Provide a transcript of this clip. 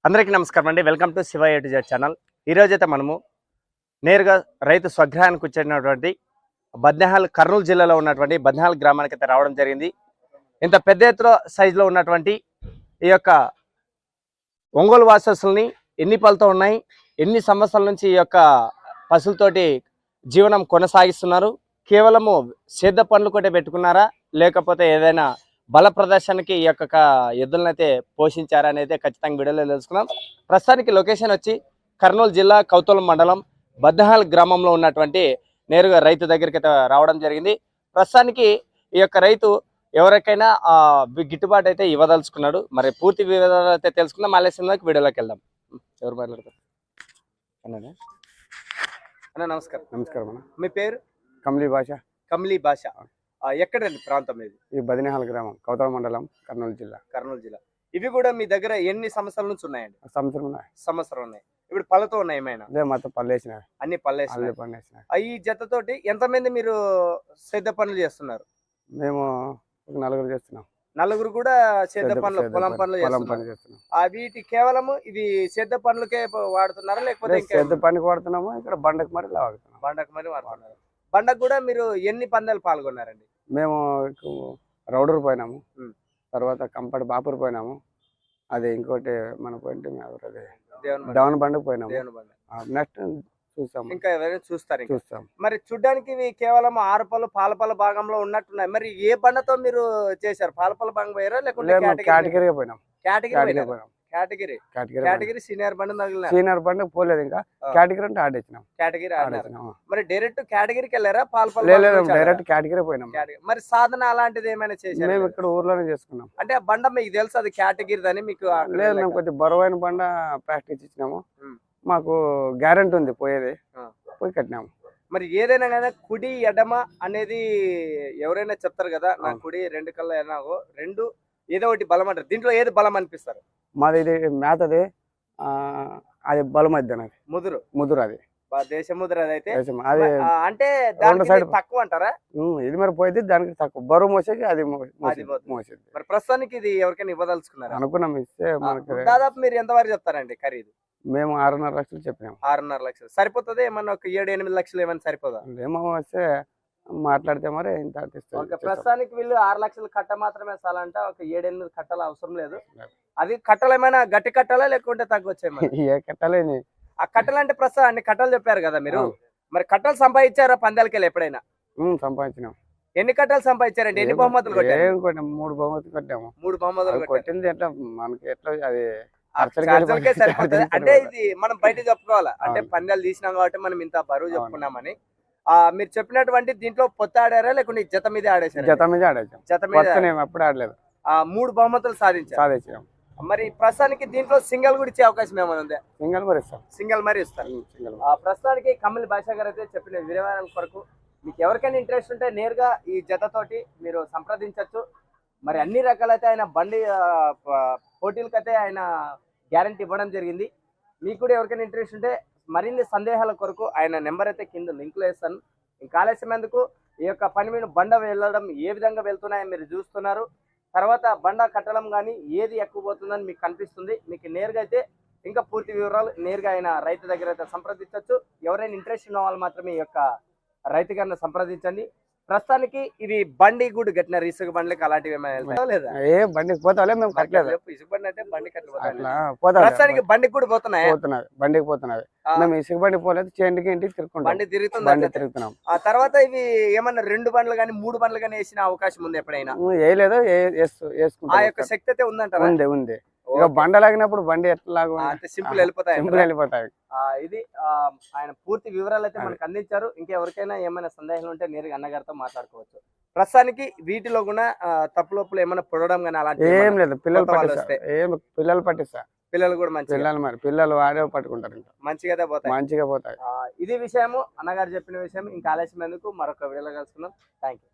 అందరికీ నమస్కారం అండి. Welcome to Shiva A to Z channel. ఈరోజైతే మనము నేరుగా రైతు స్వగ్రహానికి వచ్చేటటువంటి బద్నేహాల్ కర్నూలు జిల్లాలో ఉన్నటువంటి బద్నేహాల్ గ్రామానికి అయితే రావడం జరిగింది. ఇంత పెద్ద ఎత్తున సైజులో ఉన్నటువంటి ఈ యొక్క ఒంగోలు వాసస్సుల్ని ఎన్ని పళ్ళతో ఉన్నాయి, ఎన్ని సంవత్సరాల నుంచి ఈ యొక్క పశువులతోటి జీవనం కొనసాగిస్తున్నారు, కేవలము సేద్య పనులు కూడా పెట్టుకున్నారా లేకపోతే ఏదైనా బల ప్రదర్శనకి ఈ యొక్క ఎద్దులను అయితే పోషించారా అనేది ఖచ్చితంగా వీడియోలో తెలుసుకుందాం. ప్రస్తుతానికి లొకేషన్ వచ్చి కర్నూలు జిల్లా కౌతలం మండలం బద్నేహాల్ గ్రామంలో ఉన్నటువంటి నేరుగా రైతు దగ్గరికి అయితే రావడం జరిగింది. ప్రస్తుతానికి ఈ యొక్క రైతు ఎవరికైనా గిట్టుబాటు అయితే ఇవ్వదలుచుకున్నాడు. మరి పూర్తి వివరాలు అయితే తెలుసుకుందాం. ఆలస్యంలోకి వీడియోలోకి వెళ్దాం. ఎవరు మాట్లాడతారు అన్న? నమస్కారం. నమస్కారం అన్న. మీ పేరు? కమ్లీ భాష. కమ్లీ భాష. ఎక్కడండి ప్రాంతం ఇది? ఈ బద్నేహాల్ గ్రామం, కౌతల మండలం, కర్నూలు జిల్లా. కర్నూలు జిల్లా. ఇవి కూడా మీ దగ్గర ఎన్ని సంవత్సరాల నుంచి ఉన్నాయండి? సంవత్సరం ఉన్నాయి. ఇప్పుడు పళ్ళతో ఉన్నాయి ఏమైనా? మొత్తం పళ్ళేసిన, అన్ని పళ్ళేసిన. ఈ జతతోటి ఎంతమంది మీరు సేద్య పనులు చేస్తున్నారు? మేము నలుగురు చేస్తున్నాం. నలుగురు కూడా సేద్య పనులు, పొలం పనులు చేస్తున్నాం. వీటి కేవలము ఇవి సేద్య పనులకే వాడుతున్నారా లేకపోతే సేద్య పనికి వాడుతున్నాము? ఇక్కడ బండకు మరి వాడుతున్నాం. బండకు మరి వాడుతున్నారు. బండకు కూడా మీరు ఎన్ని పందాలు పాల్గొన్నారండి? మేము రౌడూరు పోయినాము, తర్వాత కంపటి బాపూర్ పోయినాము, అది ఇంకోటి మన పోయింటే దేవన్ బండకు పోయినాము. నెక్స్ట్ చూస్తాం. ఇంకా ఎవరైనా చూస్తాం. మరి చూడ్డానికి ఇవి కేవలం ఆరుపల్లు పాలపల్ల భాగంలో ఉన్నట్టున్నాయి. మరి ఏ బండతో మీరు చేశారు? పాలపల్ల భాగం పోయారా లేకుంటే కేటగిరీగా పోయినాం? కేటగిరీ సీనియర్ బండి తగిలిన? సీనియర్ బండి పోలేదు, ఇంకా కేటగిరీ అంటే ఆడేసినాం. కేటగిరీ మరి డైరెక్ట్ కేటగిరీకి వెళ్ళారా? పాలపల్ల డైరెక్ట్ కేటగిరీ పోయినాం. మరి సాధన అలాంటిది ఏమైనా చేశారు? మేము ఇక్కడ ఊర్లోనే చేసుకున్నాం. అంటే ఆ బండ మీకు తెలుసు అది కేటగిరీ అని? మీకు లేదు, మేము కొంచెం బరువైన బండ ప్రాక్టీస్ ఇచ్చినాము. మాకు గ్యారెంటీ ఉంది పోయేది, పోయి కట్టినాము. మరి ఏదైనా కానీ కుడి ఎడమ అనేది ఎవరైనా చెప్తారు కదా, నా కుడి రెండు కళ్ళ ఎనాగో రెండు ఏదో ఒకటి బలం అంటారు. దీంట్లో ఏది బలం అనిపిస్తారు? మాది ఇది మేతది, అది బలం అది. నాకు ముదురు అది దేశ ముద్ర. అయితే అది అంటే తక్కువ అంటారా? ఇది మరి పోయేది దానికి తక్కువ బరువు మోసేది, అది మోసేది. మరి ప్రస్తుతానికి ఇది ఎవరికైనా ఇవ్వదలుచుకున్నారు అనుకున్నాం. ఇస్తే దాదాపు మీరు ఎంత వరకు చెప్తారండి ఖరీదు? మేము 6.5 లక్షలు చెప్పినాము. 6.5 లక్షలు సరిపోతుంది? ఏమన్నా ఒక 7-8 లక్షలు ఏమైనా సరిపోదా? ఏమో వస్తే మాట్లాడితే మరి ఇంత. ప్రస్తుతానికి వీళ్ళు 6 లక్షలు కట్ట మాత్రమే చాలంట. ఒక 7-8 కట్టలు అవసరం లేదు. అది కట్టలు ఏమైనా గట్టి కట్టాలా లేకుంటే తగ్గొచ్చాయి? ఏ కట్టలేని ఆ కట్టలు అంటే ప్రస్తుతం అన్ని కట్టలు చెప్పారు కదా మీరు. మరి కట్టలు సంపాదించారా పందాలకి వెళ్ళి ఎప్పుడైనా? సంపాదించినాం. ఎన్ని కట్టలు సంపాదించారండి? ఎన్ని బహుమతులు కొట్టారు? 3 బహుమతులు కొట్టాము. 3 బహుమతులు కొట్టింది ఎట్లా మనకి ఎట్లా అది సరిపోతుంది. అంటే ఇది మనం బయట చెప్పుకోవాలా? అంటే పందాలు తీసినాం కాబట్టి మనం ఇంత బరువు చెప్పుకున్నామని. మీరు చెప్పినటువంటి దీంట్లో పొత్తు ఆడారా లేకుంటే జత మీద ఆడేసారు? జత మీద ఆడేసాం. జత మీద ఎప్పుడు ఆడలేదు. 3 బహుమతులు సాధించాం. మరి ప్రస్తుతానికి దీంట్లో సింగల్ కూడా ఇచ్చే అవకాశం ఏమైనా ఉందా? సింగల్ మరి ఇస్తారు. ప్రస్తుతానికి కమల్ భాషా గారు అయితే చెప్పిన వివరాల కొరకు మీకు ఎవరికైనా ఇంట్రెస్ట్ ఉంటే నేరుగా ఈ జతతోటి మీరు సంప్రదించవచ్చు. మరి అన్ని రకాలైతే ఆయన బండి పోటీలకైతే ఆయన గ్యారంటీ ఇవ్వడం జరిగింది. మీకు కూడా ఎవరికైనా ఇంట్రెస్ట్ ఉంటే మరిన్ని సందేహాల కొరకు ఆయన నెంబర్ అయితే కింద లింక్లో వేస్తాను. ఇంకా ఆలస్యమేందుకు ఈ యొక్క పని మీద బండ వెళ్ళడం ఏ విధంగా వెళ్తున్నాయో మీరు చూస్తున్నారు. తర్వాత బండ కట్టడం కానీ ఏది ఎక్కువ పోతుందని మీకు కనిపిస్తుంది. మీకు నేరుగా అయితే ఇంకా పూర్తి వివరాలు నేరుగా ఆయన రైతు దగ్గర అయితే సంప్రదించవచ్చు. ఎవరైనా ఇంట్రెస్ట్ ఉన్న వాళ్ళు మాత్రమే ఈ యొక్క రైతు గారిని సంప్రదించండి. ప్రస్తుతానికి ఇవి బండి కూడా కట్టినారు, ఇసుక బండ్లకి అలాంటివి ఏమైనా వెళ్తాయా లేదా? ఏ బండికి పోతావులే మేము కట్టలేదు. చెప్పు, ఇసుక బండి అయితే బండి కట్టలేదు. అట్లా పోతావు ప్రస్తుతానికి బండికి కూడా పోతున్నాయి. పోతున్నది, బండికి పోతున్నది. ఆ. మేము ఇసుక బండికి పోలేదు, చేండికి ఇంటికి తిరుక్కుంటాం. బండి తిరుగుతుంది బండి అట్లయితే. తిరుగుతున్నాం. ఆ తర్వాత ఇవి ఏమన్నా 2 బండ్లు కానీ 3 బండ్లు కానీ వేసిన అవకాశం ఉంది ఎప్పుడైనా? వేయలేదు, ఆ వేసుకుంటాం. యొక్క శక్తి అయితే ఉందంటారా? ఉంది. ఇక బండ లాగినప్పుడు బండి ఎట్లా అంటే సింపుల్ వెళ్ళిపోతాయి. సింపుల్ వెళ్ళిపోతాయి. ఇది ఆయన పూర్తి వివరాలు అయితే మనకు అందించారు. ఇంకెవరికైనా ఏమైనా సందేహాలు ఉంటే నేరుగా అన్నగారితో మాట్లాడుకోవచ్చు. ప్రస్తుతానికి వీటిలో కూడా తప్పులోపులు ఏమైనా పొడవడం కానీ అలాంటి ఏం లేదు, పిల్లలు కొత్త వాళ్ళు పట్టిస్తా, పిల్లలు పట్టిస్తా. పిల్లలు కూడా మంచి పిల్లలు వాడే పట్టుకుంటారు, ఇంకా మంచిగా పోతాయి. మంచిగా పోతాయి. ఇది విషయము అన్నగారు చెప్పిన విషయం. ఇంకా ఆలస్యం ఎందుకు, మరొక వీడియోలో కలుసుకుందాం. Thank you.